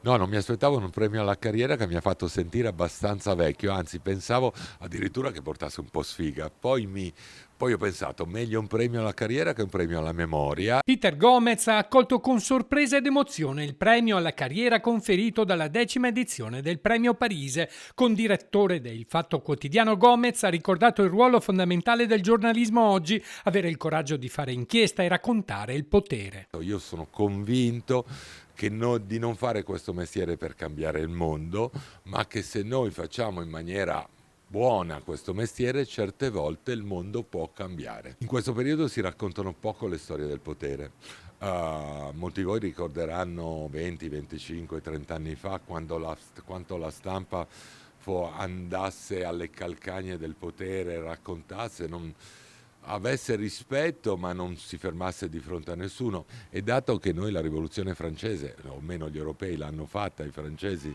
No, non mi aspettavo un premio alla carriera che mi ha fatto sentire abbastanza vecchio, anzi pensavo addirittura che portasse un po' sfiga. Poi ho pensato, meglio un premio alla carriera che un premio alla memoria. Peter Gomez ha accolto con sorpresa ed emozione il premio alla carriera conferito dalla 10ª edizione del Premio Parise. Condirettore del Fatto Quotidiano, Gomez ha ricordato il ruolo fondamentale del giornalismo oggi, avere il coraggio di fare inchiesta e raccontare il potere. Io sono convinto di non fare questo mestiere per cambiare il mondo, ma che se noi facciamo in maniera buona questo mestiere, certe volte il mondo può cambiare. In questo periodo si raccontano poco le storie del potere. Molti di voi ricorderanno 20, 25, 30 anni fa quanto la stampa andasse alle calcagna del potere, raccontasse, non avesse rispetto ma non si fermasse di fronte a nessuno. E dato che noi la rivoluzione francese, o meno gli europei l'hanno fatta, i francesi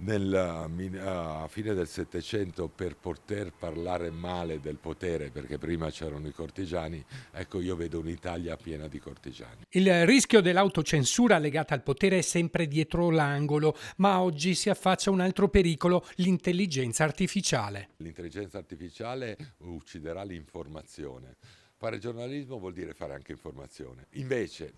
a fine del Settecento, per poter parlare male del potere, perché prima c'erano i cortigiani, ecco, io vedo un'Italia piena di cortigiani. Il rischio dell'autocensura legata al potere è sempre dietro l'angolo, ma oggi si affaccia un altro pericolo, l'intelligenza artificiale. L'intelligenza artificiale ucciderà l'informazione. Fare giornalismo vuol dire fare anche informazione. Invece,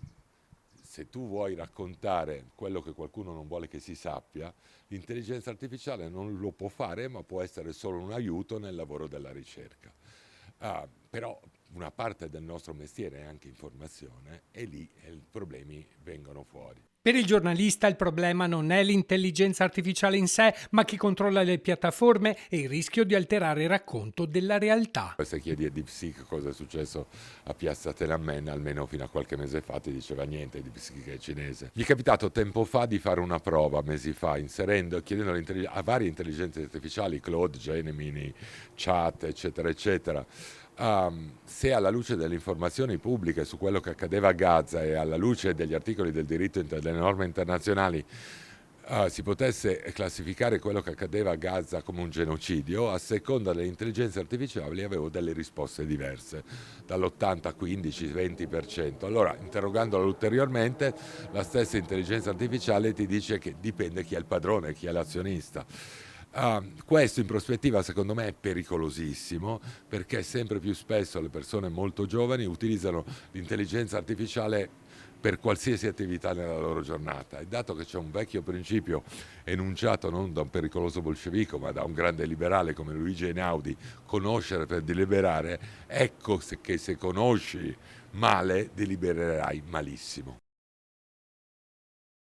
se tu vuoi raccontare quello che qualcuno non vuole che si sappia, l'intelligenza artificiale non lo può fare, ma può essere solo un aiuto nel lavoro della ricerca. Però una parte del nostro mestiere è anche informazione e lì i problemi vengono fuori. Per il giornalista il problema non è l'intelligenza artificiale in sé, ma chi controlla le piattaforme e il rischio di alterare il racconto della realtà. Se chiedi a DeepSeek cosa è successo a Piazza Tiananmen, almeno fino a qualche mese fa ti diceva niente, DeepSeek è cinese. Mi è capitato tempo fa di fare una prova, mesi fa, chiedendo a varie intelligenze artificiali, Claude, Gemini, Chat, eccetera, eccetera, se alla luce delle informazioni pubbliche su quello che accadeva a Gaza e alla luce degli articoli del diritto delle norme internazionali si potesse classificare quello che accadeva a Gaza come un genocidio, a seconda delle intelligenze artificiali avevo delle risposte diverse, dall'80, 15, 20%. Allora, interrogandola ulteriormente, la stessa intelligenza artificiale ti dice che dipende chi è il padrone, chi è l'azionista. Questo in prospettiva secondo me è pericolosissimo, perché sempre più spesso le persone molto giovani utilizzano l'intelligenza artificiale per qualsiasi attività nella loro giornata. E dato che c'è un vecchio principio enunciato non da un pericoloso bolscevico ma da un grande liberale come Luigi Einaudi, conoscere per deliberare, ecco che se conosci male delibererai malissimo.